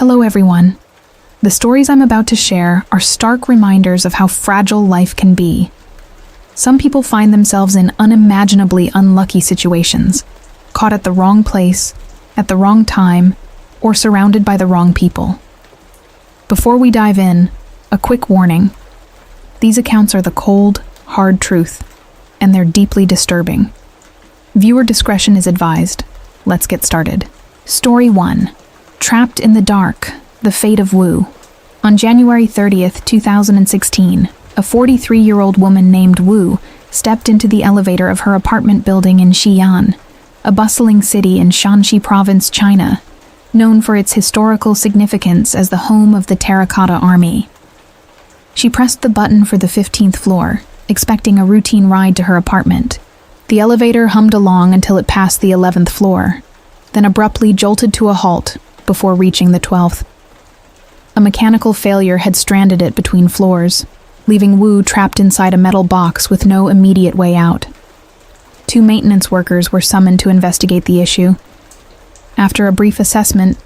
Hello, everyone. The stories I'm about to share are stark reminders of how fragile life can be. Some people find themselves in unimaginably unlucky situations, caught at the wrong place, at the wrong time, or surrounded by the wrong people. Before we dive in, a quick warning. These accounts are the cold, hard truth, and they're deeply disturbing. Viewer discretion is advised. Let's get started. Story 1. Trapped in the Dark, The Fate of Wu. On January 30th, 2016, a 43-year-old woman named Wu stepped into the elevator of her apartment building in Xi'an, a bustling city in Shanxi Province, China, known for its historical significance as the home of the Terracotta Army. She pressed the button for the 15th floor, expecting a routine ride to her apartment. The elevator hummed along until it passed the 11th floor, then abruptly jolted to a halt before reaching the 12th. A mechanical failure had stranded it between floors, leaving Wu trapped inside a metal box with no immediate way out. 2 maintenance workers were summoned to investigate the issue. After a brief assessment,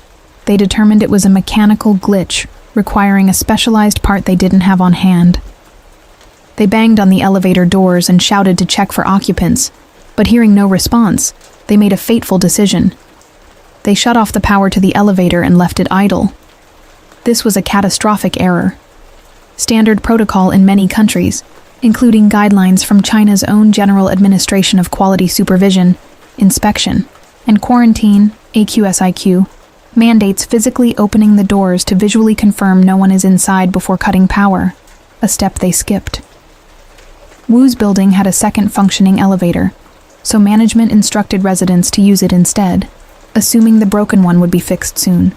they determined it was a mechanical glitch requiring a specialized part they didn't have on hand. They banged on the elevator doors and shouted to check for occupants, but hearing no response, they made a fateful decision. They shut off the power to the elevator and left it idle. This was a catastrophic error. Standard protocol in many countries, including guidelines from China's own General Administration of Quality Supervision, Inspection, and Quarantine, AQSIQ, mandates physically opening the doors to visually confirm no one is inside before cutting power, a step they skipped. Wu's building had a second functioning elevator, so management instructed residents to use it instead, assuming the broken one would be fixed soon.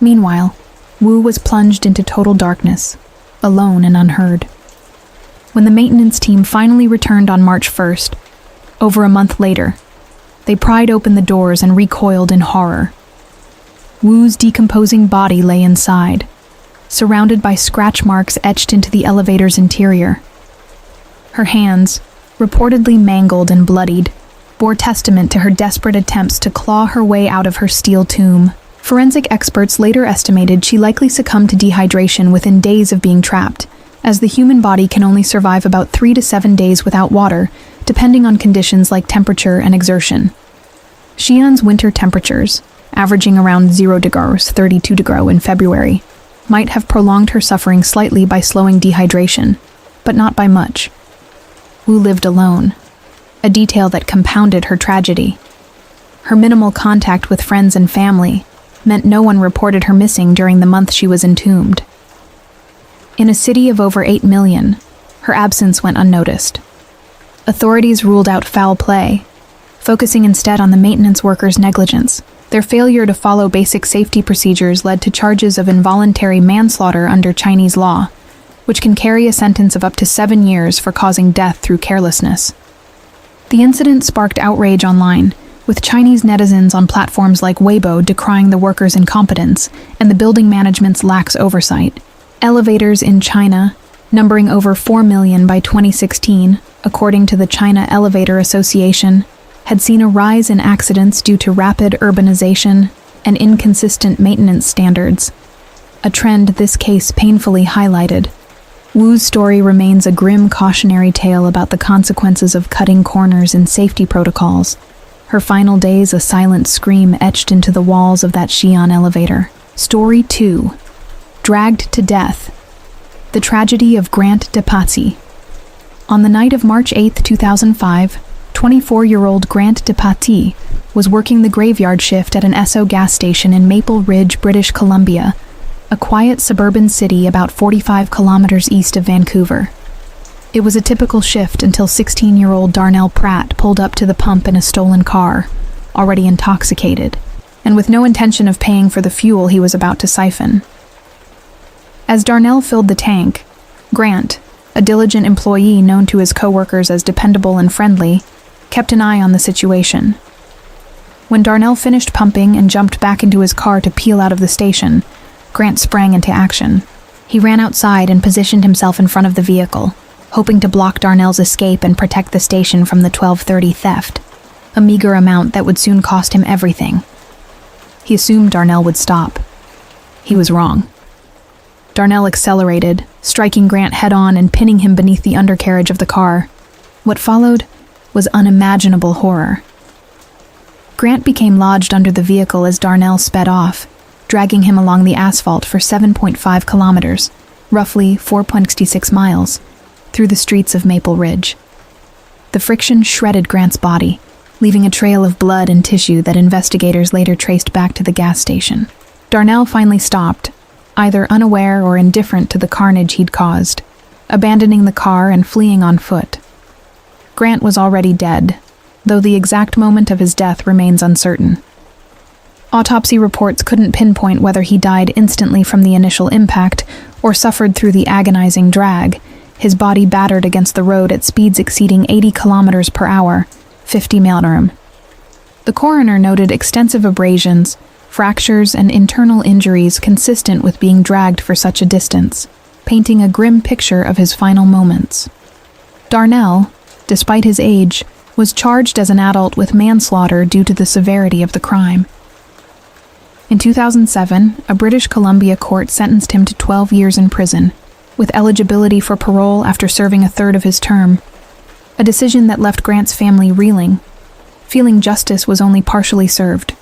Meanwhile, Wu was plunged into total darkness, alone and unheard. When the maintenance team finally returned on March 1st, over a month later, they pried open the doors and recoiled in horror. Wu's decomposing body lay inside, surrounded by scratch marks etched into the elevator's interior. Her hands, reportedly mangled and bloodied, bore testament to her desperate attempts to claw her way out of her steel tomb. Forensic experts later estimated she likely succumbed to dehydration within days of being trapped, as the human body can only survive about 3 to 7 days without water, depending on conditions like temperature and exertion. Xi'an's winter temperatures, averaging around 0 degrees 32 degrees in February, might have prolonged her suffering slightly by slowing dehydration, but not by much. Wu lived alone, a detail that compounded her tragedy. Her minimal contact with friends and family meant no one reported her missing during the month she was entombed. In a city of over 8 million, her absence went unnoticed. Authorities ruled out foul play, focusing instead on the maintenance workers' negligence. Their failure to follow basic safety procedures led to charges of involuntary manslaughter under Chinese law, which can carry a sentence of up to 7 years for causing death through carelessness. The incident sparked outrage online, with Chinese netizens on platforms like Weibo decrying the workers' incompetence and the building management's lax oversight. Elevators in China, numbering over 4 million by 2016, according to the China Elevator Association, had seen a rise in accidents due to rapid urbanization and inconsistent maintenance standards, a trend this case painfully highlighted. Wu's story remains a grim cautionary tale about the consequences of cutting corners in safety protocols. Her final days a silent scream etched into the walls of that Xi'an elevator. Story 2. Dragged to Death. The Tragedy of Grant DePatie. On the night of March 8, 2005, 24-year-old Grant DePatie was working the graveyard shift at an Esso gas station in Maple Ridge, British Columbia, a quiet suburban city about 45 kilometers east of Vancouver. It was a typical shift until 16-year-old Darnell Pratt pulled up to the pump in a stolen car, already intoxicated, and with no intention of paying for the fuel he was about to siphon. As Darnell filled the tank, Grant, a diligent employee known to his coworkers as dependable and friendly, kept an eye on the situation. When Darnell finished pumping and jumped back into his car to peel out of the station, Grant sprang into action. He ran outside and positioned himself in front of the vehicle, hoping to block Darnell's escape and protect the station from the 1230 theft, a meager amount that would soon cost him everything. He assumed Darnell would stop, He was wrong. Darnell accelerated, striking Grant head-on and pinning him beneath the undercarriage of the car. What followed was unimaginable horror. Grant became lodged under the vehicle as Darnell sped off, dragging him along the asphalt for 7.5 kilometers, roughly 4.66 miles, through the streets of Maple Ridge. The friction shredded Grant's body, leaving a trail of blood and tissue that investigators later traced back to the gas station. Darnell finally stopped, either unaware or indifferent to the carnage he'd caused, abandoning the car and fleeing on foot. Grant was already dead, though the exact moment of his death remains uncertain. Autopsy reports couldn't pinpoint whether he died instantly from the initial impact or suffered through the agonizing drag, his body battered against the road at speeds exceeding 80 kilometers per hour, 50 mph. The coroner noted extensive abrasions, fractures, and internal injuries consistent with being dragged for such a distance, painting a grim picture of his final moments. Darnell, despite his age, was charged as an adult with manslaughter due to the severity of the crime. In 2007, a British Columbia court sentenced him to 12 years in prison, with eligibility for parole after serving a third of his term, a decision that left Grant's family reeling, feeling justice was only partially served.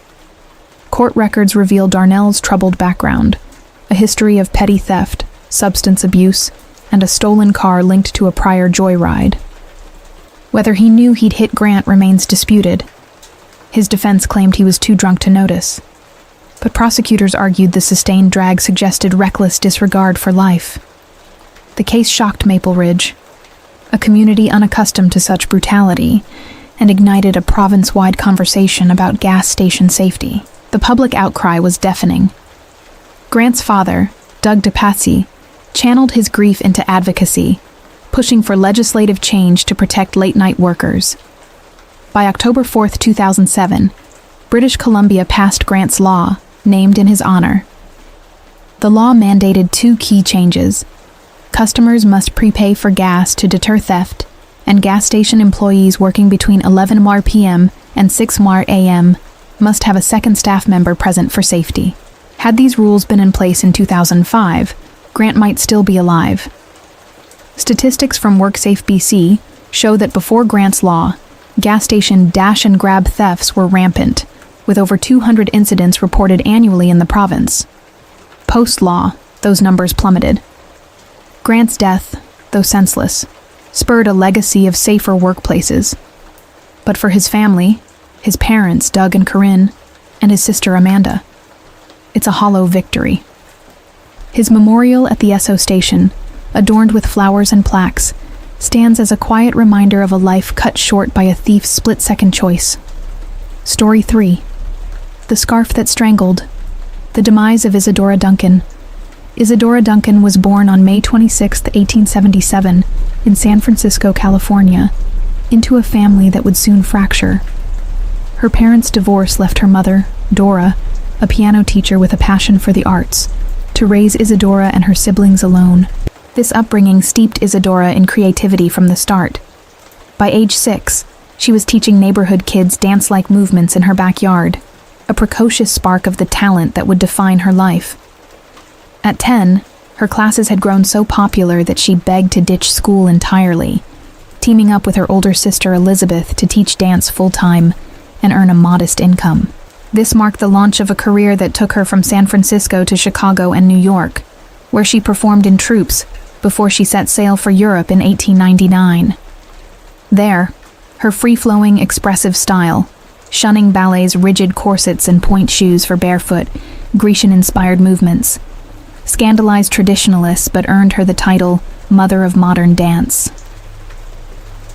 Court records reveal Darnell's troubled background, a history of petty theft, substance abuse, and a stolen car linked to a prior joyride. Whether he knew he'd hit Grant remains disputed. His defense claimed he was too drunk to notice, but prosecutors argued the sustained drag suggested reckless disregard for life. The case shocked Maple Ridge, a community unaccustomed to such brutality, and ignited a province-wide conversation about gas station safety. The public outcry was deafening. Grant's father, Doug DePatsy, channeled his grief into advocacy, pushing for legislative change to protect late-night workers. By October 4, 2007, British Columbia passed Grant's law, named in his honor. The law mandated two key changes. Customers must prepay for gas to deter theft, and gas station employees working between 11 p.m. and 6 a.m. must have a second staff member present for safety. Had these rules been in place in 2005, Grant might still be alive. Statistics from WorkSafe BC show that before Grant's law, gas station dash-and-grab thefts were rampant, with over 200 incidents reported annually in the province. Post-law, those numbers plummeted. Grant's death, though senseless, spurred a legacy of safer workplaces. But for his family, his parents, Doug and Corinne, and his sister Amanda, it's a hollow victory. His memorial at the Esso station, adorned with flowers and plaques, stands as a quiet reminder of a life cut short by a thief's split-second choice. Story 3. The Scarf That Strangled. The Demise of Isadora Duncan. Isadora Duncan was born on May 26, 1877, in San Francisco, California, into a family that would soon fracture. Her parents' divorce left her mother, Dora, a piano teacher with a passion for the arts, to raise Isadora and her siblings alone. This upbringing steeped Isadora in creativity from the start. By age 6, she was teaching neighborhood kids dance-like movements in her backyard, a precocious spark of the talent that would define her life. At 10, her classes had grown so popular that she begged to ditch school entirely, teaming up with her older sister Elizabeth to teach dance full-time and earn a modest income. This marked the launch of a career that took her from San Francisco to Chicago and New York, where she performed in troupes before she set sail for Europe in 1899. There, her free-flowing, expressive style, shunning ballet's rigid corsets and point shoes for barefoot, Grecian-inspired movements, scandalized traditionalists but earned her the title Mother of Modern Dance.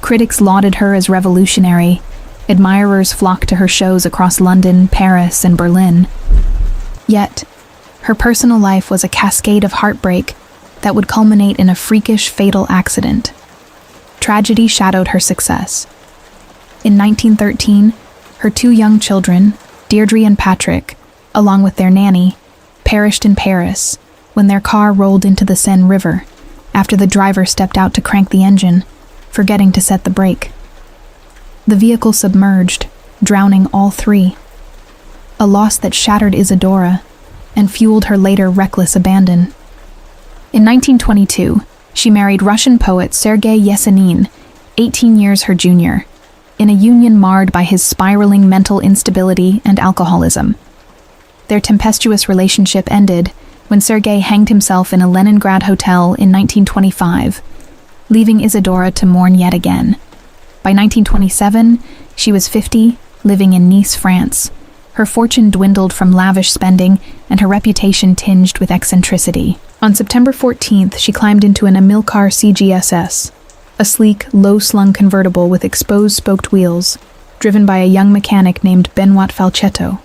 Critics lauded her as revolutionary. Admirers flocked to her shows across London, Paris, and Berlin. Yet, her personal life was a cascade of heartbreak that would culminate in a freakish, fatal accident. Tragedy shadowed her success. In 1913, her two young children, Deirdre and Patrick, along with their nanny, perished in Paris when their car rolled into the Seine River after the driver stepped out to crank the engine, forgetting to set the brake. The vehicle submerged, drowning all three. A loss that shattered Isadora, and fueled her later reckless abandon. In 1922, she married Russian poet Sergei Yesenin, 18 years her junior, in a union marred by his spiraling mental instability and alcoholism. Their tempestuous relationship ended when Sergei hanged himself in a Leningrad hotel in 1925, leaving Isadora to mourn yet again. By 1927, she was 50, living in Nice, France. Her fortune dwindled from lavish spending and her reputation tinged with eccentricity. On September 14th, she climbed into an Amilcar CGSS, a sleek, low-slung convertible with exposed spoked wheels, driven by a young mechanic named Benoit Falchetto.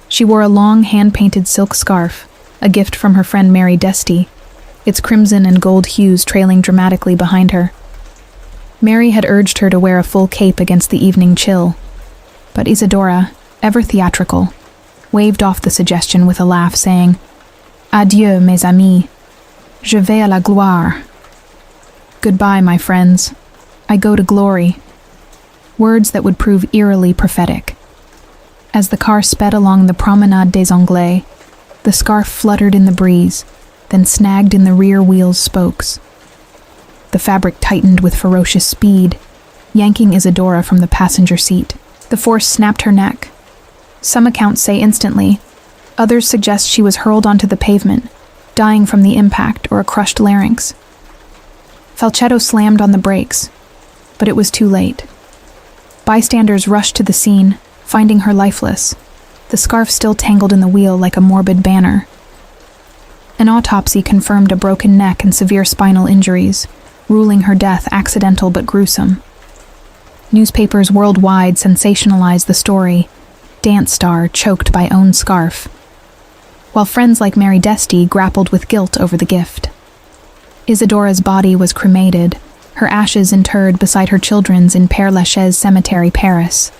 She wore a long, hand-painted silk scarf, a gift from her friend Mary Desti, its crimson and gold hues trailing dramatically behind her. Mary had urged her to wear a full cape against the evening chill, but Isadora, ever theatrical, waved off the suggestion with a laugh, saying, "Adieu, mes amis. Je vais à la gloire." Goodbye, my friends. I go to glory. Words that would prove eerily prophetic. As the car sped along the Promenade des Anglais, the scarf fluttered in the breeze, then snagged in the rear wheel's spokes. The fabric tightened with ferocious speed, yanking Isadora from the passenger seat. The force snapped her neck. Some accounts say instantly. Others suggest she was hurled onto the pavement, dying from the impact or a crushed larynx. Falchetto slammed on the brakes, but it was too late. Bystanders rushed to the scene, finding her lifeless, the scarf still tangled in the wheel like a morbid banner. An autopsy confirmed a broken neck and severe spinal injuries, ruling her death accidental but gruesome. Newspapers worldwide sensationalized the story, dance star choked by own scarf, while friends like Mary Desti grappled with guilt over the gift. Isadora's body was cremated, her ashes interred beside her children's in Père Lachaise Cemetery, Paris.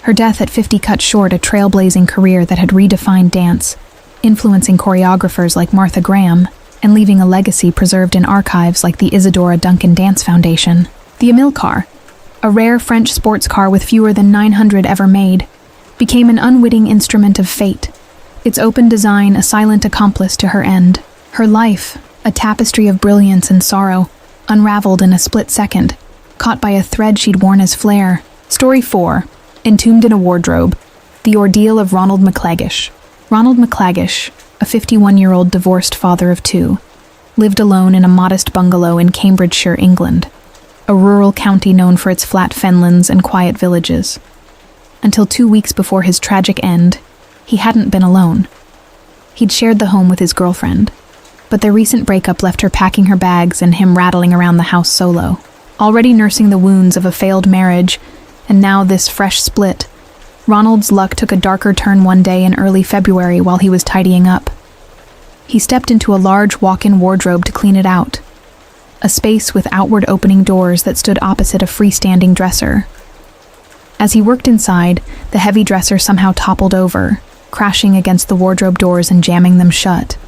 Her death at 50 cut short a trailblazing career that had redefined dance, influencing choreographers like Martha Graham, and leaving a legacy preserved in archives like the Isadora Duncan Dance Foundation. The Amilcar, a rare French sports car with fewer than 900 ever made, became an unwitting instrument of fate, its open design a silent accomplice to her end. Her life, a tapestry of brilliance and sorrow, unraveled in a split second, caught by a thread she'd worn as flair. Story 4. Entombed in a Wardrobe. The Ordeal of Ronald McClagish. Ronald McClagish, a 51-year-old divorced father of two, lived alone in a modest bungalow in Cambridgeshire, England, a rural county known for its flat fenlands and quiet villages. Until 2 weeks before his tragic end, he hadn't been alone. He'd shared the home with his girlfriend, but their recent breakup left her packing her bags and him rattling around the house solo. Already nursing the wounds of a failed marriage, and now this fresh split, Ronald's luck took a darker turn one day in early February while he was tidying up. He stepped into a large walk-in wardrobe to clean it out, a space with outward opening doors that stood opposite a freestanding dresser. As he worked inside, the heavy dresser somehow toppled over, crashing against the wardrobe doors and jamming them shut.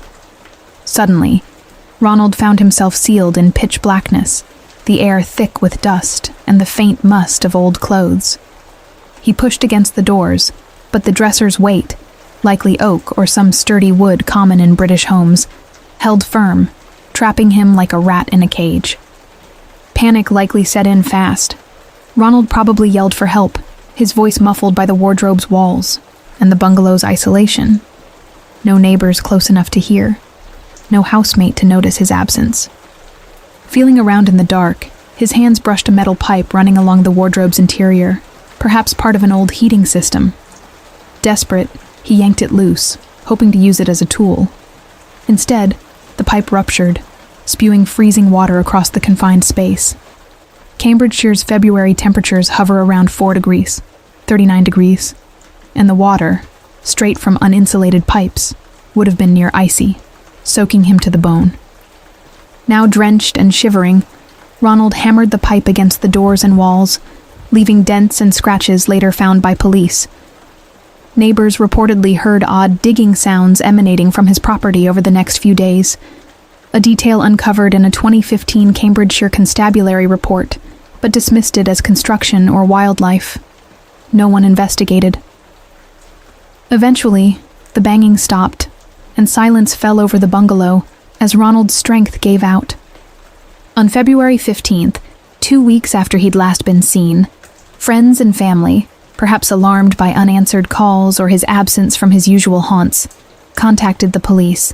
Suddenly, Ronald found himself sealed in pitch blackness, the air thick with dust and the faint must of old clothes. He pushed against the doors, but the dresser's weight, likely oak or some sturdy wood common in British homes, held firm, trapping him like a rat in a cage. Panic likely set in fast. Ronald probably yelled for help, his voice muffled by the wardrobe's walls and the bungalow's isolation. No neighbors close enough to hear. No housemate to notice his absence. Feeling around in the dark, his hands brushed a metal pipe running along the wardrobe's interior, perhaps part of an old heating system. Desperate, he yanked it loose, hoping to use it as a tool. Instead, the pipe ruptured, spewing freezing water across the confined space. Cambridgeshire's February temperatures hover around 4 degrees, 39 degrees, and the water, straight from uninsulated pipes, would have been near icy, soaking him to the bone. Now drenched and shivering, Ronald hammered the pipe against the doors and walls, leaving dents and scratches later found by police. Neighbors reportedly heard odd digging sounds emanating from his property over the next few days, a detail uncovered in a 2015 Cambridgeshire Constabulary report, but dismissed it as construction or wildlife. No one investigated. Eventually, The banging stopped, and silence fell over the bungalow as Ronald's strength gave out. On February 15th, 2 weeks after he'd last been seen, friends and family, perhaps alarmed by unanswered calls or his absence from his usual haunts, contacted the police.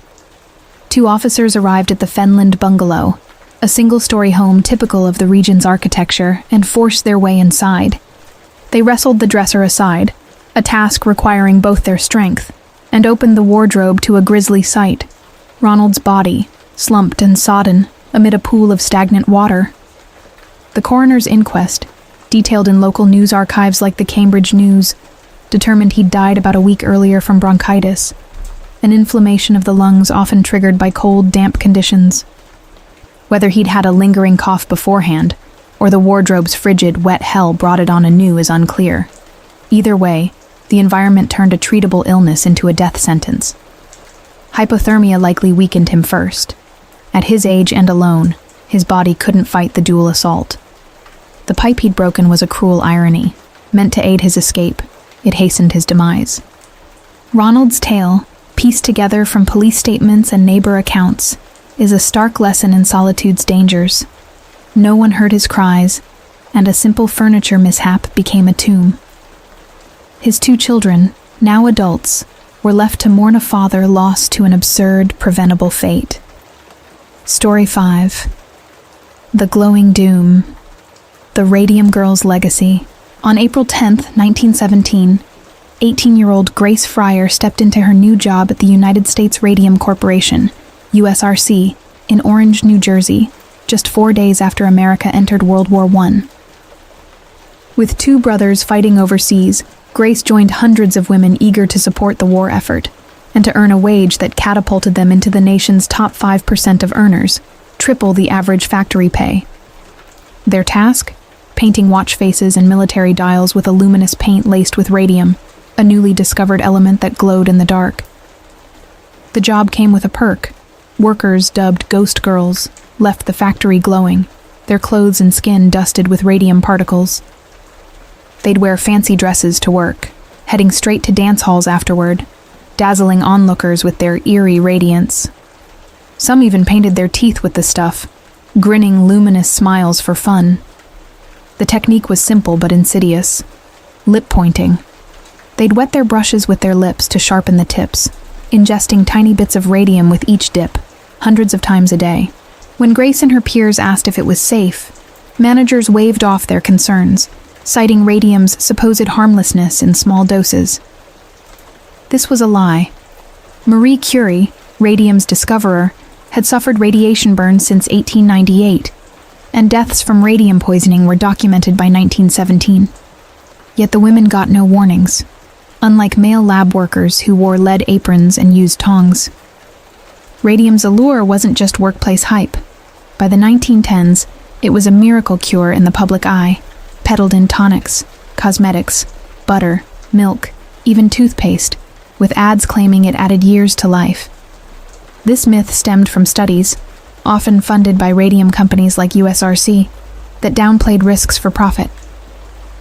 2 officers arrived at the Fenland bungalow, a single-story home typical of the region's architecture, and forced their way inside. They wrestled the dresser aside, a task requiring both their strength, and opened the wardrobe to a grisly sight: Ronald's body, slumped and sodden, amid a pool of stagnant water. The coroner's inquest, detailed in local news archives like the Cambridge News, determined he'd died about a week earlier from bronchitis, an inflammation of the lungs often triggered by cold, damp conditions. Whether he'd had a lingering cough beforehand, or the wardrobe's frigid, wet hell brought it on anew is unclear. Either way, the environment turned a treatable illness into a death sentence. Hypothermia likely weakened him first. At his age and alone, his body couldn't fight the dual assault. The pipe he'd broken was a cruel irony. Meant to aid his escape, it hastened his demise. Ronald's tale, pieced together from police statements and neighbor accounts, is a stark lesson in solitude's dangers. No one heard his cries, and a simple furniture mishap became a tomb. His 2 children, now adults, were left to mourn a father lost to an absurd, preventable fate. Story 5. The Glowing Doom. The Radium Girl's Legacy. On April 10, 1917, 18-year-old Grace Fryer stepped into her new job at the United States Radium Corporation, USRC, in Orange, New Jersey, just 4 days after America entered World War I. With 2 brothers fighting overseas, Grace joined hundreds of women eager to support the war effort, and to earn a wage that catapulted them into the nation's top 5% of earners, triple the average factory pay. Their task? Painting watch faces and military dials with a luminous paint laced with radium, a newly discovered element that glowed in the dark. The job came with a perk. Workers, dubbed Ghost Girls, left the factory glowing, their clothes and skin dusted with radium particles. They'd wear fancy dresses to work, heading straight to dance halls afterward, dazzling onlookers with their eerie radiance. Some even painted their teeth with the stuff, grinning luminous smiles for fun. The technique was simple but insidious. Lip pointing. They'd wet their brushes with their lips to sharpen the tips, ingesting tiny bits of radium with each dip, hundreds of times a day. When Grace and her peers asked if it was safe, managers waved off their concerns, citing radium's supposed harmlessness in small doses. This was a lie. Marie Curie, radium's discoverer, had suffered radiation burns since 1898, and deaths from radium poisoning were documented by 1917. Yet the women got no warnings, unlike male lab workers who wore lead aprons and used tongs. Radium's allure wasn't just workplace hype. By the 1910s, it was a miracle cure in the public eye, peddled in tonics, cosmetics, butter, milk, even toothpaste, with ads claiming it added years to life. This myth stemmed from studies, often funded by radium companies like USRC, that downplayed risks for profit.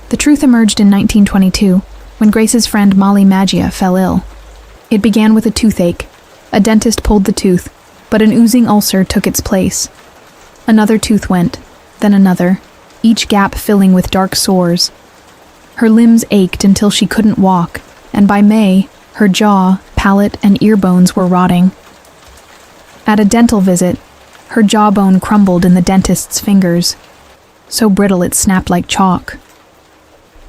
The truth emerged in 1922, when Grace's friend Molly Maggia fell ill. It began with a toothache. A dentist pulled the tooth, but an oozing ulcer took its place. Another tooth went, then another, each gap filling with dark sores. Her limbs ached until she couldn't walk, and by May, her jaw, palate, and ear bones were rotting. At a dental visit, her jawbone crumbled in the dentist's fingers, so brittle it snapped like chalk.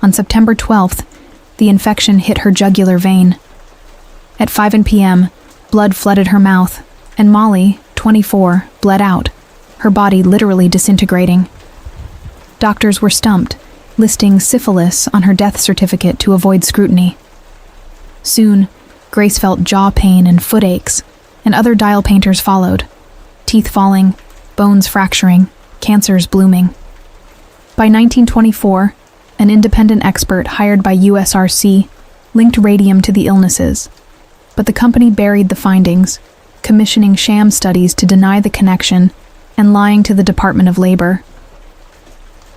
On September 12th, the infection hit her jugular vein. At 5 p.m., blood flooded her mouth, and Molly, 24, bled out, her body literally disintegrating. Doctors were stumped, listing syphilis on her death certificate to avoid scrutiny. Soon, Grace felt jaw pain and foot aches, and other dial painters followed, teeth falling, bones fracturing, cancers blooming. By 1924, an independent expert hired by USRC linked radium to the illnesses, but the company buried the findings, commissioning sham studies to deny the connection and lying to the Department of Labor.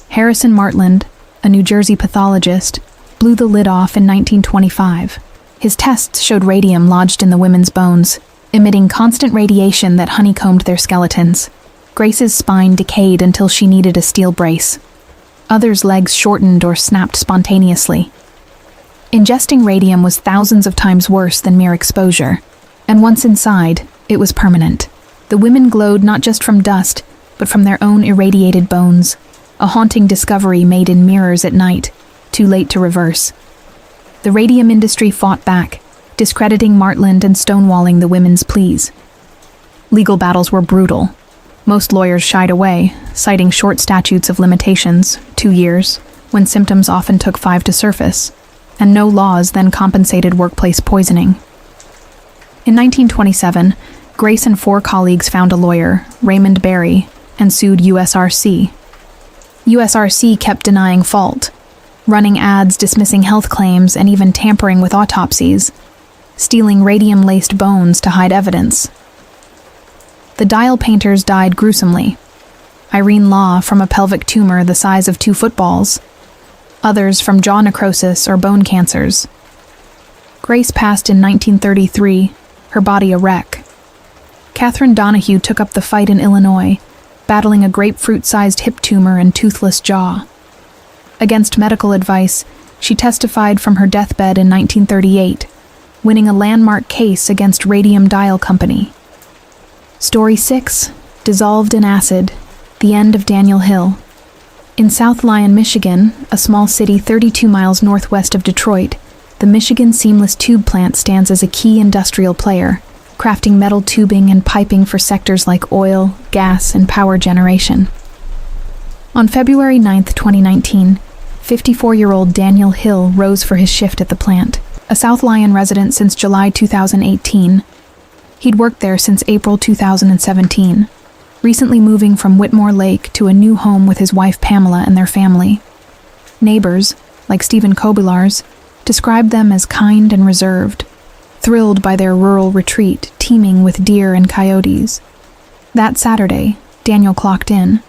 Harrison Martland, a New Jersey pathologist, blew the lid off in 1925, His tests showed radium lodged in the women's bones, emitting constant radiation that honeycombed their skeletons. Grace's spine decayed until she needed a steel brace. Others' legs shortened or snapped spontaneously. Ingesting radium was thousands of times worse than mere exposure, and once inside, it was permanent. The women glowed not just from dust, but from their own irradiated bones, a haunting discovery made in mirrors at night, too late to reverse. The radium industry fought back, discrediting Martland and stonewalling the women's pleas. Legal battles were brutal. Most lawyers shied away, citing short statutes of limitations, 2 years, when symptoms often took 5 to surface, and no laws then compensated workplace poisoning. In 1927, Grace and 4 colleagues found a lawyer, Raymond Berry, and sued USRC. USRC kept denying fault, running ads dismissing health claims and even tampering with autopsies, stealing radium-laced bones to hide evidence. The dial painters died gruesomely. Irene Law from a pelvic tumor the size of 2 footballs, others from jaw necrosis or bone cancers. Grace passed in 1933, her body a wreck. Catherine Donahue took up the fight in Illinois, battling a grapefruit-sized hip tumor and toothless jaw. Against medical advice, she testified from her deathbed in 1938, winning a landmark case against Radium Dial Company. Story 6, Dissolved in Acid, The End of Daniel Hill. In South Lyon, Michigan, a small city 32 miles northwest of Detroit, the Michigan Seamless Tube Plant stands as a key industrial player, crafting metal tubing and piping for sectors like oil, gas, and power generation. On February 9, 2019, 54-year-old Daniel Hill rose for his shift at the plant. A South Lyon resident since July 2018, he'd worked there since April 2017, recently moving from Whitmore Lake to a new home with his wife Pamela and their family. Neighbors, like Stephen Kobilars, described them as kind and reserved, thrilled by their rural retreat teeming with deer and coyotes. That Saturday, Daniel clocked in,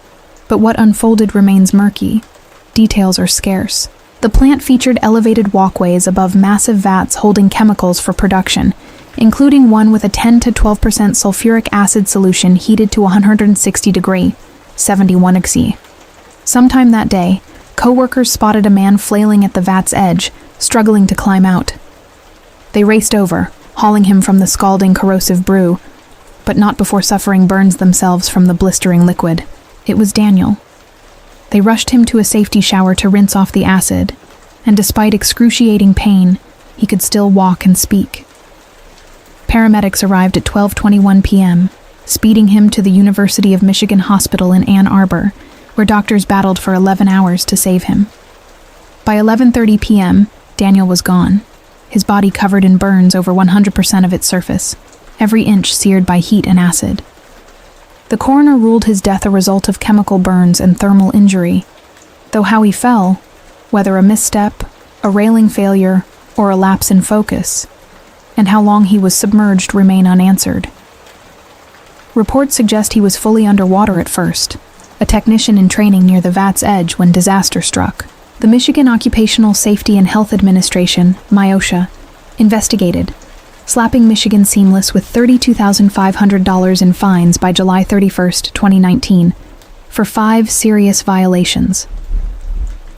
but what unfolded remains murky. Details are scarce. The plant featured elevated walkways above massive vats holding chemicals for production, including one with a 10 to 12% sulfuric acid solution heated to 160 degree, 71 Xi. Sometime that day, co-workers spotted a man flailing at the vat's edge, struggling to climb out. They raced over, hauling him from the scalding corrosive brew, but not before suffering burns themselves from the blistering liquid. It was Daniel. They rushed him to a safety shower to rinse off the acid, and despite excruciating pain, he could still walk and speak. Paramedics arrived at 12:21 p.m., speeding him to the University of Michigan Hospital in Ann Arbor, where doctors battled for 11 hours to save him. By 11:30 p.m., Daniel was gone, his body covered in burns over 100% of its surface, every inch seared by heat and acid. The coroner ruled his death a result of chemical burns and thermal injury, though how he fell, whether a misstep, a railing failure, or a lapse in focus, and how long he was submerged remain unanswered. Reports suggest he was fully underwater at first, a technician in training near the vat's edge when disaster struck. The Michigan Occupational Safety and Health Administration, MIOSHA, investigated, slapping Michigan Seamless with $32,500 in fines by July 31, 2019, for 5 serious violations.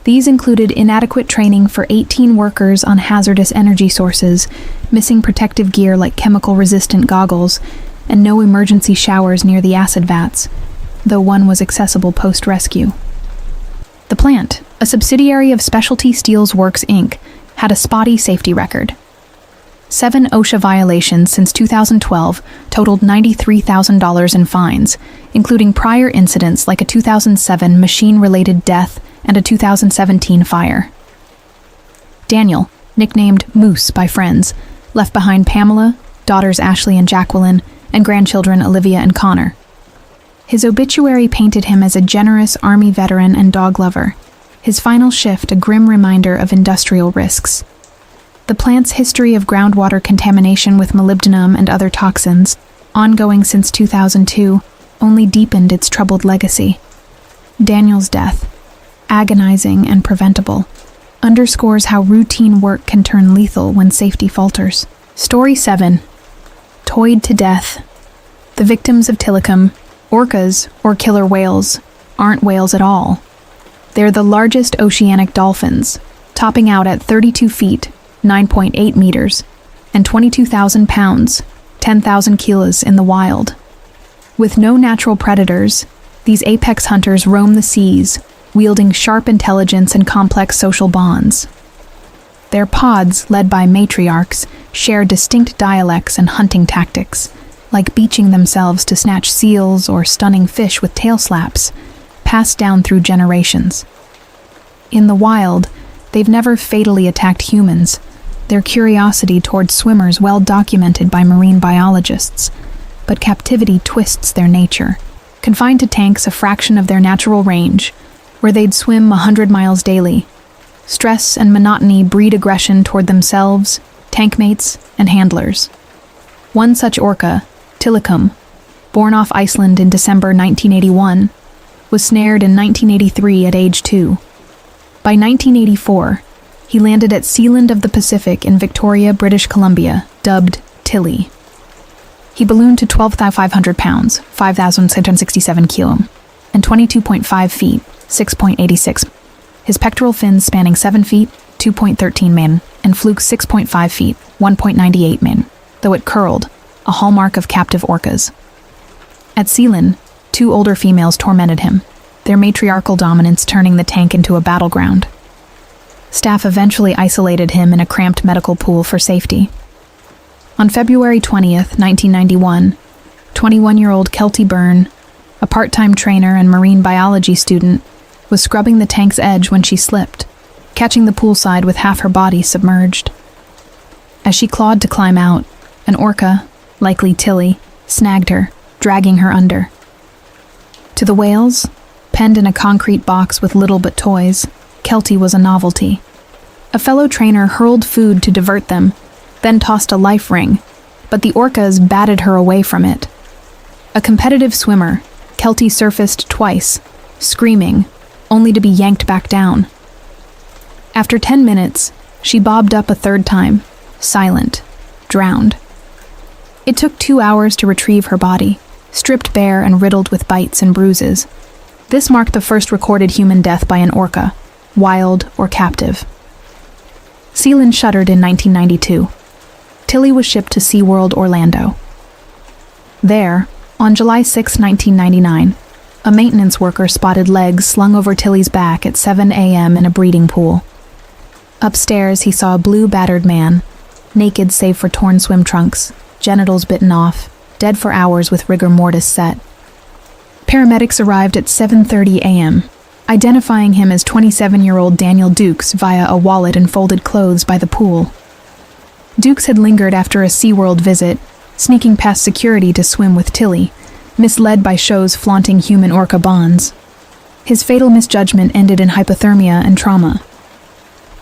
These included inadequate training for 18 workers on hazardous energy sources, missing protective gear like chemical-resistant goggles, and no emergency showers near the acid vats, though one was accessible post-rescue. The plant, a subsidiary of Specialty Steels Works, Inc., had a spotty safety record. 7 OSHA violations since 2012 totaled $93,000 in fines, including prior incidents like a 2007 machine-related death and a 2017 fire. Daniel, nicknamed Moose by friends, left behind Pamela, daughters Ashley and Jacqueline, and grandchildren Olivia and Connor. His obituary painted him as a generous Army veteran and dog lover, his final shift a grim reminder of industrial risks. The plant's history of groundwater contamination with molybdenum and other toxins, ongoing since 2002, only deepened its troubled legacy. Daniel's death, agonizing and preventable, underscores how routine work can turn lethal when safety falters. Story 7. Toyed to death. The victims of Tilikum, orcas, or killer whales, aren't whales at all. They're the largest oceanic dolphins, topping out at 32 feet, 9.8 meters, and 22,000 pounds, 10,000 kilos in the wild. With no natural predators, these apex hunters roam the seas, wielding sharp intelligence and complex social bonds. Their pods, led by matriarchs, share distinct dialects and hunting tactics, like beaching themselves to snatch seals or stunning fish with tail slaps, passed down through generations. In the wild, they've never fatally attacked humans, their curiosity toward swimmers well documented by marine biologists, but captivity twists their nature. Confined to tanks a fraction of their natural range, where they'd swim 100 miles daily, stress and monotony breed aggression toward themselves, tank mates, and handlers. One such orca, Tilikum, born off Iceland in December 1981, was snared in 1983 at age 2. By 1984, he landed at Sealand of the Pacific in Victoria, British Columbia, dubbed Tilly. He ballooned to 12,500 pounds, 5,667 kilo, and 22.5 feet, 6.86. His pectoral fins spanning 7 feet, 2.13 min, and fluke 6.5 feet, 1.98 min, though it curled, a hallmark of captive orcas. At Sealand, 2 older females tormented him, their matriarchal dominance turning the tank into a battleground. Staff eventually isolated him in a cramped medical pool for safety. On February 20th, 1991, 21-year-old Kelty Byrne, a part-time trainer and marine biology student, was scrubbing the tank's edge when she slipped, catching the poolside with half her body submerged. As she clawed to climb out, an orca, likely Tilly, snagged her, dragging her under. To the whales, penned in a concrete box with little but toys, Kelty was a novelty. A fellow trainer hurled food to divert them, then tossed a life ring, but the orcas batted her away from it. A competitive swimmer, Kelty surfaced twice, screaming, only to be yanked back down. After 10 minutes, she bobbed up a third time, silent, drowned. It took 2 hours to retrieve her body, stripped bare and riddled with bites and bruises. This marked the first recorded human death by an orca, wild or captive. Sealand shuttered in 1992. Tilly was shipped to SeaWorld Orlando. There, on July 6, 1999, a maintenance worker spotted legs slung over Tilly's back at 7 a.m. in a breeding pool. Upstairs, he saw a blue battered man, naked save for torn swim trunks, genitals bitten off, dead for hours with rigor mortis set. Paramedics arrived at 7:30 a.m., identifying him as 27-year-old Daniel Dukes via a wallet and folded clothes by the pool. Dukes had lingered after a SeaWorld visit, sneaking past security to swim with Tilly, misled by shows flaunting human-orca bonds. His fatal misjudgment ended in hypothermia and trauma.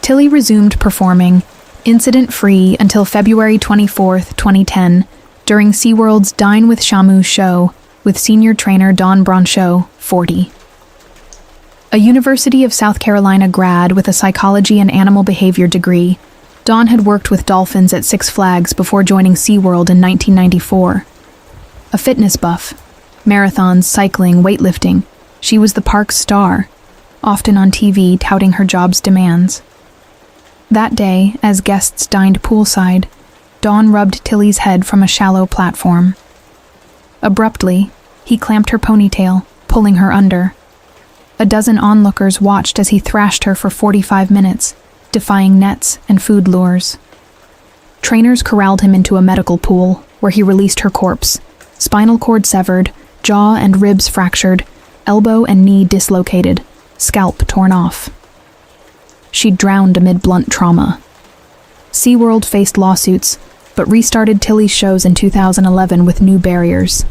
Tilly resumed performing, incident-free until February 24, 2010, during SeaWorld's Dine with Shamu show with senior trainer Dawn Bronchot, 40. A University of South Carolina grad with a psychology and animal behavior degree, Dawn had worked with dolphins at Six Flags before joining SeaWorld in 1994. A fitness buff, marathons, cycling, weightlifting, she was the park's star, often on TV touting her job's demands. That day, as guests dined poolside, Dawn rubbed Tilly's head from a shallow platform. Abruptly, he clamped her ponytail, pulling her under. A dozen onlookers watched as he thrashed her for 45 minutes, defying nets and food lures. Trainers corralled him into a medical pool, where he released her corpse, spinal cord severed, jaw and ribs fractured, elbow and knee dislocated, scalp torn off. She drowned amid blunt trauma. SeaWorld faced lawsuits, but restarted Tilly's shows in 2011 with new barriers.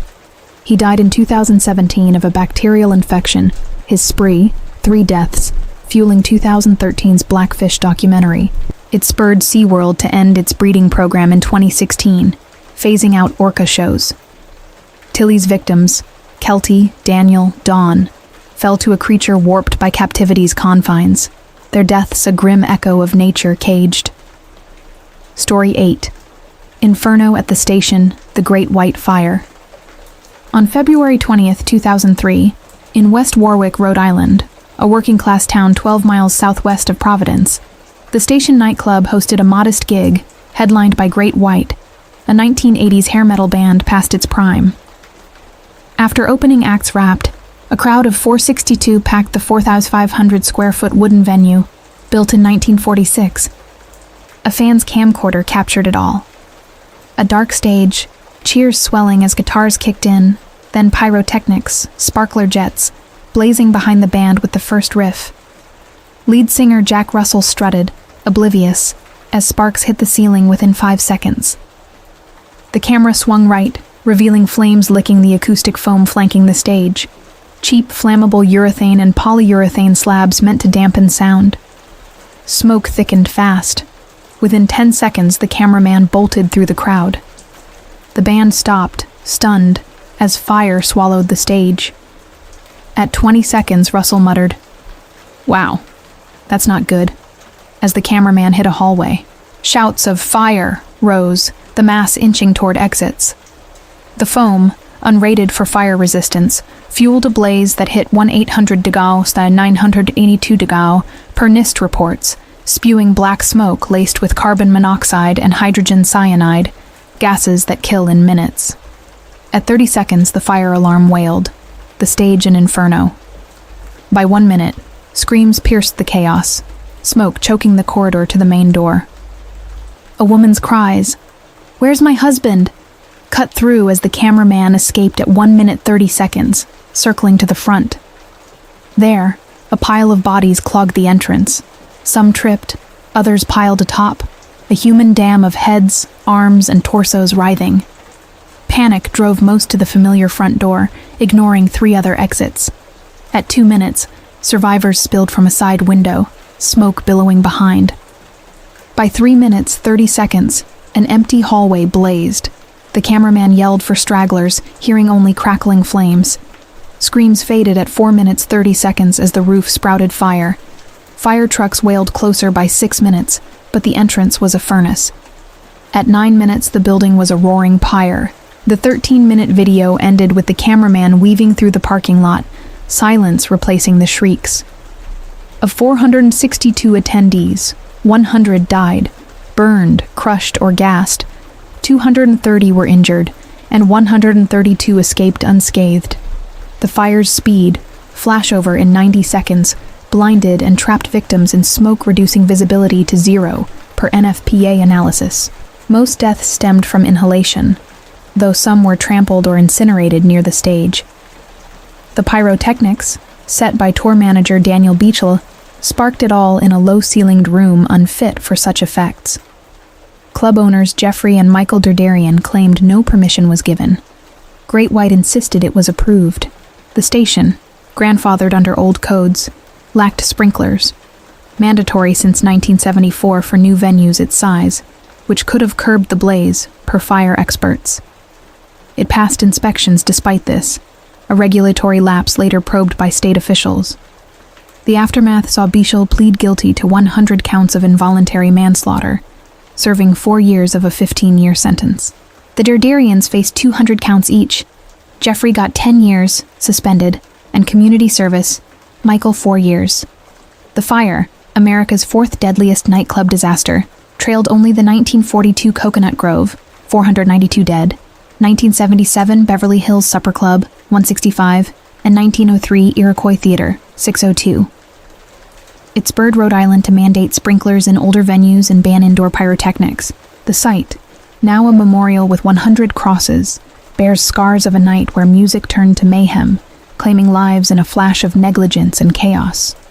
He died in 2017 of a bacterial infection, his spree, 3 deaths, fueling 2013's Blackfish documentary. It spurred SeaWorld to end its breeding program in 2016, phasing out orca shows. Tilly's victims, Kelty, Daniel, Dawn, fell to a creature warped by captivity's confines, their deaths a grim echo of nature caged. Story 8. Inferno at the Station, the Great White Fire. On February 20th, 2003, in West Warwick, Rhode Island, a working-class town 12 miles southwest of Providence, the Station nightclub hosted a modest gig, headlined by Great White, a 1980s hair metal band past its prime. After opening acts wrapped, a crowd of 462 packed the 4,500-square-foot wooden venue, built in 1946. A fan's camcorder captured it all. A dark stage, cheers swelling as guitars kicked in, then pyrotechnics, sparkler jets, blazing behind the band with the first riff. Lead singer Jack Russell strutted, oblivious, as sparks hit the ceiling within 5 seconds. The camera swung right, revealing flames licking the acoustic foam flanking the stage. Cheap, flammable urethane and polyurethane slabs meant to dampen sound. Smoke thickened fast. Within 10 seconds, the cameraman bolted through the crowd. The band stopped, stunned, as fire swallowed the stage. At 20 seconds, Russell muttered, "Wow, that's not good," as the cameraman hit a hallway. Shouts of "Fire!" rose, the mass inching toward exits. The foam, unrated for fire resistance, fueled a blaze that hit 1,800 degauss to 982 degauss per NIST reports, spewing black smoke laced with carbon monoxide and hydrogen cyanide, gases that kill in minutes. At 30 seconds, the fire alarm wailed, the stage an inferno. By 1 minute, screams pierced the chaos, smoke choking the corridor to the main door. A woman's cries, "Where's my husband?" cut through as the cameraman escaped at 1 minute 30 seconds, circling to the front. There, a pile of bodies clogged the entrance. Some tripped, others piled atop, a human dam of heads, arms, and torsos writhing. Panic drove most to the familiar front door, ignoring 3 other exits. At 2 minutes, survivors spilled from a side window, smoke billowing behind. By 3 minutes 30 seconds, an empty hallway blazed. The cameraman yelled for stragglers, hearing only crackling flames. Screams faded at 4 minutes 30 seconds as the roof sprouted fire. Fire trucks wailed closer by 6 minutes, but the entrance was a furnace. At 9 minutes, the building was a roaring pyre. The 13-minute video ended with the cameraman weaving through the parking lot, silence replacing the shrieks. Of 462 attendees, 100 died, burned, crushed, or gassed. 230 were injured, and 132 escaped unscathed. The fire's speed, flashover in 90 seconds, blinded and trapped victims in smoke, reducing visibility to 0, per NFPA analysis. Most deaths stemmed from inhalation, though some were trampled or incinerated near the stage. The pyrotechnics, set by tour manager Daniel Beachel, sparked it all in a low-ceilinged room unfit for such effects. Club owners Jeffrey and Michael Derderian claimed no permission was given. Great White insisted it was approved. The station, grandfathered under old codes, lacked sprinklers, mandatory since 1974 for new venues its size, which could have curbed the blaze, per fire experts. It passed inspections despite this, a regulatory lapse later probed by state officials. The aftermath saw Beachel plead guilty to 100 counts of involuntary manslaughter, serving 4 years of a 15-year sentence. The Derderians faced 200 counts each. Jeffrey got 10 years, suspended, and community service, Michael 4 years. The fire, America's 4th deadliest nightclub disaster, trailed only the 1942 Coconut Grove, 492 dead, 1977 Beverly Hills Supper Club, 165, and 1903 Iroquois Theater, 602. It spurred Rhode Island to mandate sprinklers in older venues and ban indoor pyrotechnics. The site, now a memorial with 100 crosses, bears scars of a night where music turned to mayhem, claiming lives in a flash of negligence and chaos.